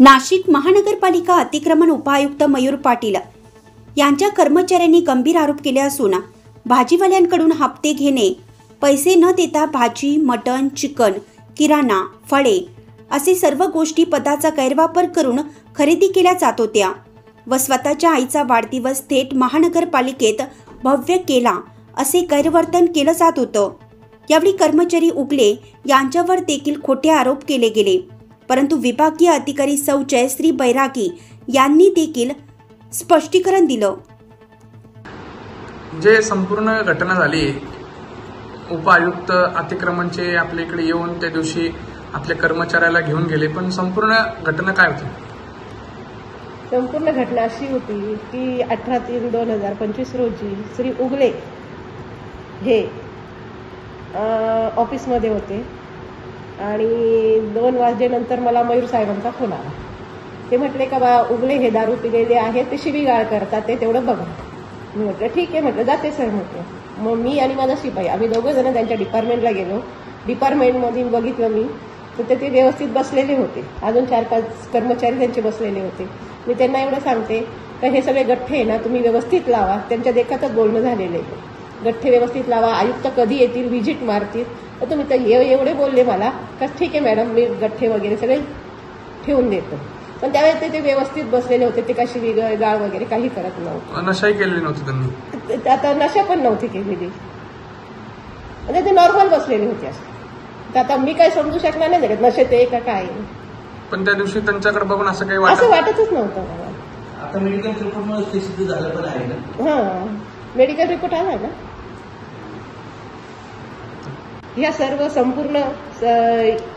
नाशिक महानगरपालिका अतिक्रमण उपायुक्त मयूर पाटील यांच्या कर्मचाऱ्यांनी गंभीर आरोप केले असून भाजीवाल्यांकडून हप्ते घेणे, पैसे न देता भाजी, मटण, चिकन, किराणा, फळे असे सर्व गोष्टी पदाचा गैरवापर करून खरेदी केल्या जात होत्या व स्वतःच्या आईचा वाढदिवस थेट महानगरपालिकेत भव्य केला असे गैरवर्तन केलं जात होतं। यावेळी कर्मचारी उगले यांच्यावर देखील खोटे आरोप केले गेले, परंतु विभागीय अधिकारी सौ जयश्री बैरागी यांनी देखील स्पष्टीकरण दिलं। जे संपूर्ण घटना झाली, उपायुक्त अतिक्रमणचे आपल्या इकडे येऊन त्या दिवशी आपल्या कर्मचाऱ्याला घेऊन गेले, पण संपूर्ण घटना काय होती? संपूर्ण घटना अशी होती की 18/3/2025 रोजी श्री उगले हे ऑफिसमध्ये होते आणि 2 वाजेनंतर मला मयूर साहेबांचा फोन आला। ते म्हटले का बा उगले हे दारू पिलेले आहेत, ते शिवीगाळ करतात, ते तेवढं बघा। मी म्हटलं ठीक आहे, म्हटलं जाते सर म्हटलं। मग मी आणि माझा शिपाई आम्ही दोघं जण त्यांच्या डिपार्टमेंटला गेलो। डिपार्टमेंटमध्ये बघितलं मी तर ते व्यवस्थित बसलेले होते, अजून 4-5 कर्मचारी त्यांचे बसलेले होते। मी त्यांना एवढं सांगते का हे सगळे गठ्ठे आहे ना तुम्ही व्यवस्थित लावा, त्यांच्या देखातच बोलणं झालेलं आहे, गठ्ठे व्यवस्थित लावा, आयुक्त कधी येतील व्हिजिट मारतील, तर तुम्ही तर एवढे बोलले मला का ठीक आहे मॅडम मी गठ्ठे वगैरे सगळे ठेवून देतो। पण त्यावेळेस ते व्यवस्थित बसलेले होते, ते कशी गाळ वगैरे काही करत नव्हते, नशाही केलेली नव्हती त्यांनी, आता नशा पण नव्हती केलेली, म्हणजे ते नॉर्मल बसलेले होते असं। आता मी काय समजू शकणार नाही त्याच्यात नशे ते का काय, पण त्या दिवशी त्यांच्याकडे बघून असं काही असं वाटतच नव्हतं मला। आता मेडिकल रिपोर्टमुळे ते सिद्ध झालं पण आहे ना? हां, मेडिकल रिपोर्ट आला ना। ह्या सर्व संपूर्ण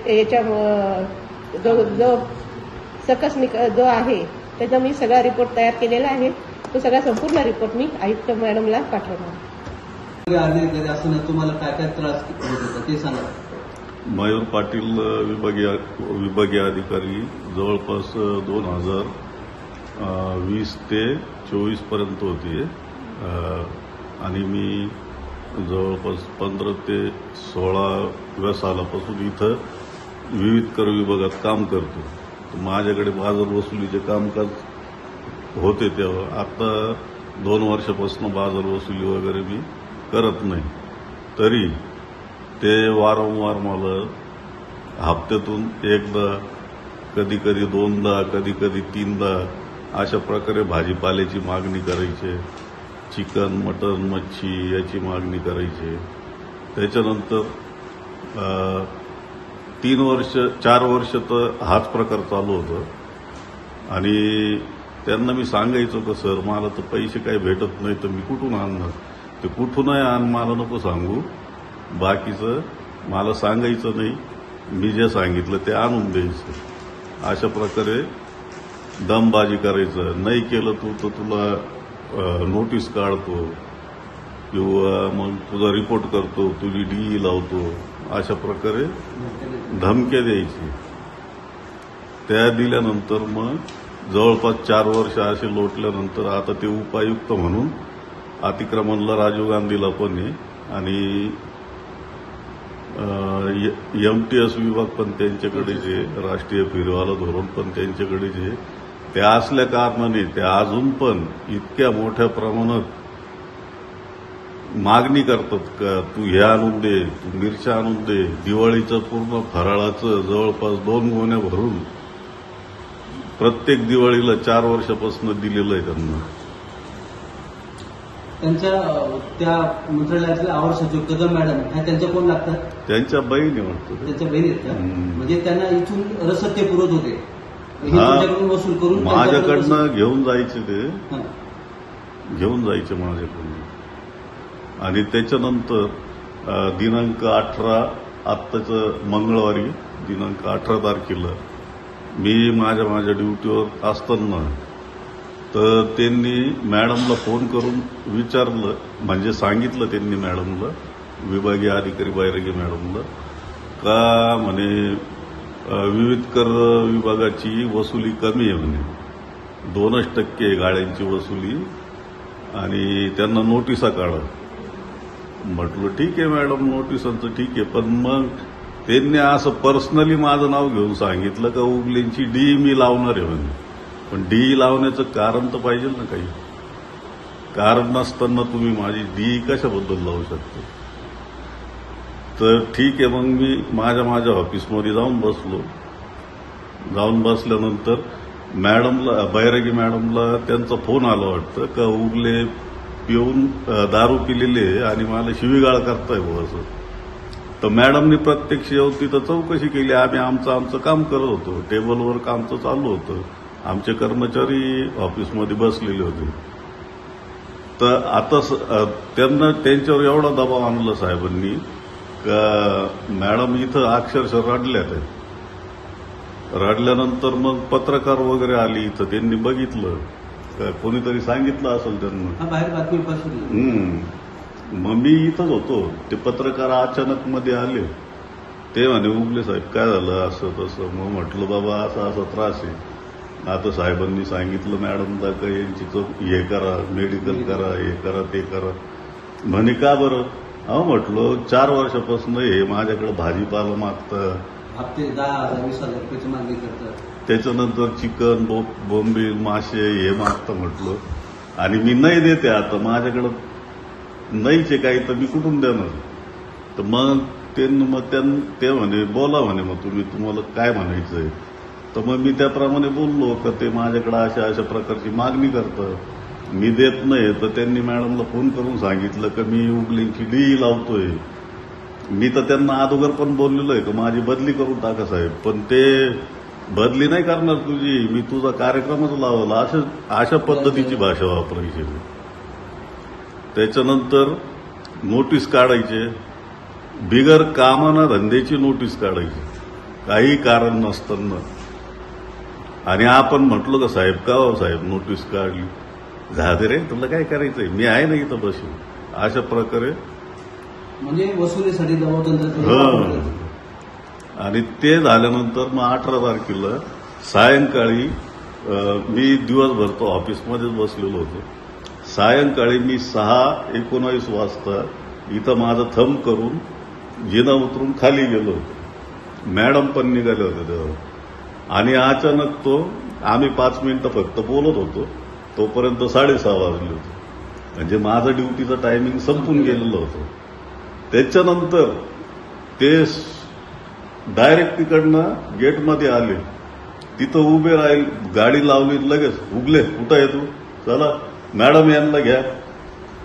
याच्या जो सकस जो आहे त्याचा मी सगळा रिपोर्ट तयार केलेला आहे, तो सगळा संपूर्ण रिपोर्ट मी आयुक्त मॅडमला पाठवणार। असं तुम्हाला काय काय त्रास होत होता ते सांगा। मयूर पाटील विभागीय अधिकारी जवळपास 2020 ते 24 पर्यंत होते आणि मी जवळपास 15 ते 16व्या सालापासून इथं विविध कर विभागात काम करतो। माझ्याकडे बाजार वसुलीचे कामकाज होते तेव्हा, आता 2 वर्षापासून बाजार वसुली वगैरे मी करत नाही, तरी ते वारंवार मला हप्त्यातून एकदा, कधी कधी 2दा, कधी कधी 3दा अशा प्रकारे भाजीपाल्याची मागणी करायचे, चिकन, मटन, मच्छी याची मागणी करायची। त्याच्यानंतर 4 वर्ष तर हाच प्रकार चालू होता आणि त्यांना मी सांगायचो की सर मला तर पैसे काही भेटत नाही, तर मी कुठून आणणार? ते कुठूनही आण, मला नको सांगू, बाकीचं मला सांगायचं नाही, मी जे सांगितलं ते आणून द्यायचं। अशा प्रकारे दमबाजी करायचं, नाही केलं तू तर तुला नोटीस काढतो किंवा मग तुझा रिपोर्ट करतो, तुझी DE लावतो, अशा प्रकारे धमक्या द्यायची। त्या दिल्यानंतर मग जवळपास 4 वर्ष असे लोटल्यानंतर आता ते उपायुक्त म्हणून अतिक्रमणला राजीव गांधीला पण आहे आणि MTS विभाग पण त्यांच्याकडेच आहे, राष्ट्रीय फेरीवाला धोरण पण त्यांच्याकडेच आहे। ते असल्या कारणाने ते अजून पण इतक्या मोठ्या प्रमाणात मागणी करतात का तू हे आणून दे, तू मिरच्या आणून दे। दिवाळीचं पूर्ण फराळाचं जवळपास 2 गोण्या भरून प्रत्येक दिवाळीला 4 वर्षापासून दिलेलं आहे त्यांना। त्यांच्या त्या मंत्रालयातले आवर सचिव कदम मॅडम ह्या त्यांच्या कोण लागतात? त्यांच्या बहिणी वाटतं, त्यांच्या बहिणी आहेत का? म्हणजे त्यांना इथून रसत्य पुरवत होते, तुमच्याकडून वसूल करून माझ्याकडनं घेऊन जायचे, ते घेऊन जायचे माझ्याकडून। आणि त्याच्यानंतर दिनांक 18 आत्ताचं मंगळवारी दिनांक 18 तारखेला मी माझ्या ड्युटीवर असताना तर त्यांनी मॅडमला फोन करून विचारलं, म्हणजे सांगितलं त्यांनी मॅडमला, विभागीय अधिकारी बैरागी मॅडमला, का म्हणे विविध कर विभागाची वसुली कमी आहे म्हणे, 2% गाड्यांची वसुली आणि त्यांना नोटिसा काढा। म्हटलं ठीक आहे मॅडम, नोटिसांचं ठीक आहे, पण मग त्यांनी असं पर्सनली माझं नाव घेऊन सांगितलं का उगलेंची डी मी लावणार आहे म्हणे. पण डी लावण्याचं कारण तर पाहिजे ना काही. कारण नसताना तुम्ही माझी डी कशाबद्दल लावू शकता. तर ठीक आहे, मग मी माझ्या ऑफिसमध्ये जाऊन बसलो. जाऊन बसल्यानंतर मॅडमला, बैरागी मॅडमला त्यांचा फोन आला वाटतं का उगले पिऊन दारू पिलेले आणि मला शिवीगाळ करताय बुवा असं. तर मॅडमनी प्रत्यक्ष येऊन तिथं चौकशी केली. आम्ही आमचं काम करत होतो, टेबलवर कामचं चालू होतं, आमचे कर्मचारी ऑफिसमध्ये बसलेले होते. तर आता त्यांना त्यांच्यावर एवढा दबाव आणला साहेबांनी का मॅडम इथं अक्षरशः रडल्यात. रडल्यानंतर मग पत्रकार वगैरे आली इथं, त्यांनी बघितलं का कोणीतरी सांगितलं असेल त्यांना. बाहेर बातमी पसरली. मग मी इथंच होतो. ते पत्रकार अचानक मध्ये आले. ते म्हणे उगले साहेब काय झालं असं तसं. मग म्हटलं बाबा असा असा त्रास आहे. आता साहेबांनी सांगितलं मॅडमला का यांची हे करा, मेडिकल करा, हे करा, ते करा. म्हणे का बरं. म्हटलं 4 वर्षापासून हे माझ्याकडे भाजीपाला मागतं, हप्ते 10,000 20,000 रुपयाची मागणी करतात. त्याच्यानंतर चिकन, बोंबील, मासे हे मागतं म्हटलं. आणि मी नाही देते, आता माझ्याकडं नाहीच आहे काही, तर मी कुठून देणार. तर मग ते म्हणे बोला म्हणे मग तुम्हाला काय म्हणायचंय. तर मग मी त्याप्रमाणे बोललो का ते माझ्याकडे अशा प्रकारची मागणी करतं, मी देत नाही. तर त्यांनी मॅडमला फोन करून सांगितलं का मी उगलेंची डी लावतोय. मी तर त्यांना अगोदर पण बोललेलो आहे का माझी बदली करून टाका साहेब. पण ते बदली नाही करणार तुझी, मी तुझा कार्यक्रमच लावला, अशा पद्धतीची भाषा वापरायची. त्याच्यानंतर नोटीस काढायचे, बिगर कामाना धंद्याची नोटीस काढायची काही कारण नसताना. आणि आपण म्हटलो का साहेब का हो साहेब नोटीस काढली, झाले रे तुला काय करायचंय, मी आहे ना इथं बसून. अशा प्रकारे म्हणजे वसुलीसाठी दबाव तंत्र. आणि ते झाल्यानंतर मग 18 तारखेला सायंकाळी मी दिवसभर तो ऑफिसमध्येच बसलेलो होतो. सायंकाळी मी 6:19 वाजता इथं माझं थंब करून जिना उतरून खाली गेलो. मॅडम पण निघाले होते तेव्हा. आणि अचानक आम्ही 5 मिनिटं फक्त बोलत होतो, तोपर्यंत 6:30 वाजले होते. म्हणजे माझं ड्युटीचं टायमिंग संपून गेलेलं होतं. त्याच्यानंतर ते डायरेक्ट तिकडनं गेटमध्ये आले, तिथं उभे राहील, गाडी लावली, लगेच उगले कुठं आहे तू, चला मॅडम यांना घ्या,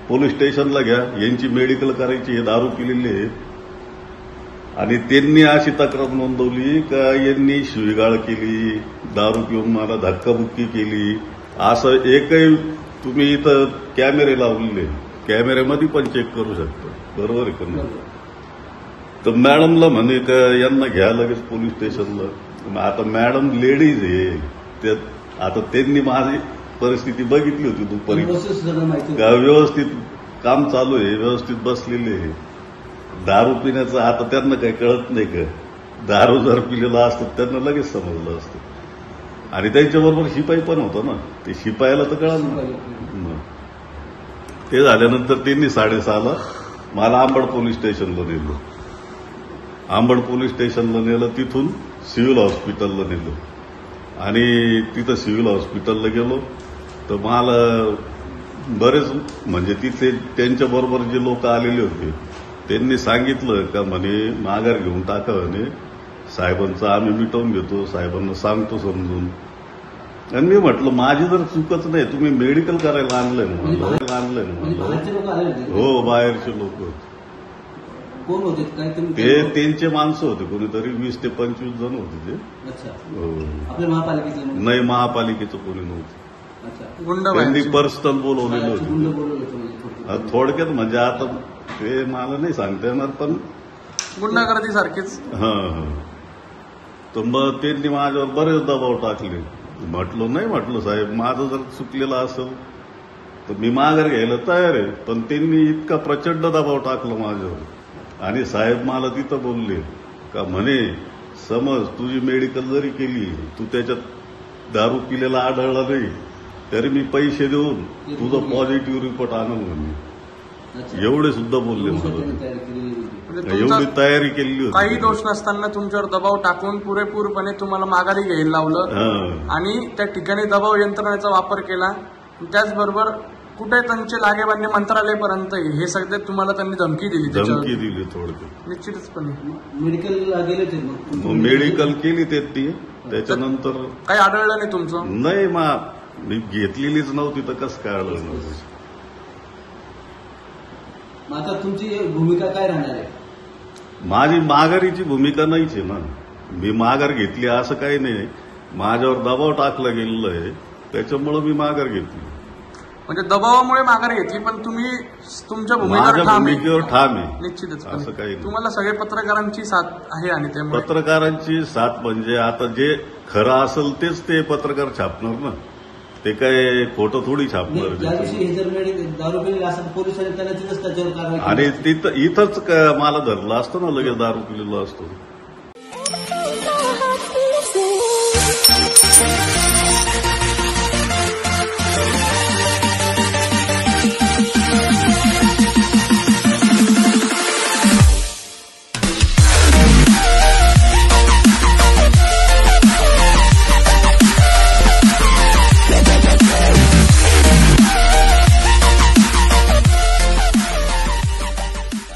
पोलीस स्टेशनला घ्या, यांची मेडिकल करायची, हे दारू पिलेली आहे. आणि त्यांनी अशी तक्रार नोंदवली का यांनी शिवीगाळ केली, दारू पिऊन मला धक्काबुक्की केली. असं एकही तुम्ही इथं कॅमेरे लावलेले, कॅमेऱ्यामध्ये पण चेक करू शकता, बरोबर आहे का. तर मॅडमला म्हणे का यांना घ्या लगेच पोलीस स्टेशनला. आता मॅडम लेडीज आहे, आता त्यांनी माझी परिस्थिती बघितली होती दुपारी का व्यवस्थित काम चालू आहे, व्यवस्थित बसलेले आहे. दारू पिण्याचं आता त्यांना काही कळत नाही का, दारू जर पिलेला असतं त्यांना लगेच समजलं असतं. आणि त्यांच्याबरोबर शिपाई पण होता ना, ते शिपायाला तर कळलं ना. ते झाल्यानंतर त्यांनी 6:30ला मला अंबड पोलीस स्टेशनला नेलं. अंबड पोलीस स्टेशनला नेलं, तिथून सिव्हिल हॉस्पिटलला नेलं. आणि तिथं सिव्हिल हॉस्पिटलला गेलो तर मला बरेच म्हणजे तिथे त्यांच्याबरोबर जे लोक आलेले होते त्यांनी सांगितलं का म्हणे माघार घेऊन टाका म्हणे, साहेबांचं आम्ही मिटवून घेतो, साहेबांना सांगतो समजून. आणि मी म्हटलं माझी जर चूकच नाही, तुम्ही मेडिकल करायला आणलंय मला. हो, बाहेरचे लोक कोण होते काय ते त्यांचे माणसं होते, कोणीतरी 20 ते 25 जण होते ते. हो, आपल्या महापालिकेचं नाही, महापालिकेचं कोणी नव्हतं. त्यांनी पर्सनल बोलवलेलं होतं. थोडक्यात म्हणजे आता ते मला नाही सांगता येणार, पण गुंडागर्दी सारखीच. तर मग त्यांनी माझ्यावर बरेच दबाव टाकले. म्हटलं नाही, म्हटलं साहेब माझं जर चुकलेलं असेल तर मी माघार घ्यायला तयार आहे. पण त्यांनी इतका प्रचंड दबाव टाकला माझ्यावर. आणि साहेब मला तिथं बोलले का म्हणे समज तुझी मेडिकल जरी केली, तू त्याच्यात दारू पिलेला आढळला नाही तरी मी पैसे देऊन तुझा पॉझिटिव्ह रिपोर्ट आणून म्हणे. अच्छा. एवढे सुद्धा बोलले एवढी मला. त्यांनी तयारी केलेली होती. म्हणजे एवढी तुमचा तयारी केलेली होती. काही दोष नसताना तुमच्यावर दबाव टाकून पुरेपूरपणे तुम्हाला माघारी घ्यायला लावलं हा. आणि त्या ठिकाणी दबाव यंत्रणेचा वापर केला. त्याचबरोबर कुठे त्यांचे लागेबांधे मंत्रालयापर्यंत हे सगळे तुम्हाला त्यांनी धमकी दिली. त्याच्यावर धमकी दिली थोडक्यात. निश्चितपणे मेडिकलला गेले ते मग मग मेडिकल केली ती त्याच्यानंतर काही आढळलं नाही तुमचं. नाही मी घेतलेलीच नव्हती तर कसं काय आलं नव्हतं. मग आता तुमची भूमिका काय राहणार आहे? माझी माघारीची भूमिका नाहीच आहे ना. मी माघार घेतली असं काही नाही. माझ्यावर दबाव टाकला गेलेला आहे त्याच्यामुळं मी माघार घेतली. म्हणजे दबावामुळे माघार घेतली पण तुम्ही तुमच्या भूमिकेवर माझ्या ठाम आहे. भूमिकेवर ठाम आहे. निश्चितच असं काही नाही. तुम्हाला सगळे पत्रकारांची साथ आहे आणि त्यामुळे पत्रकारांची साथ म्हणजे आता जे खरं असेल तेच ते पत्रकार छापणार ना. ते काय खोटं थोडी ज्या छापणार. दिवशी हे जर दारू पिलेला असेल तर पोलिसांनी त्यांना तिथंच त्याच्यावर कारवाई केली आणि असती. इथंच मला धरलं असतं ना लगेच दारू पिलेलं असतो.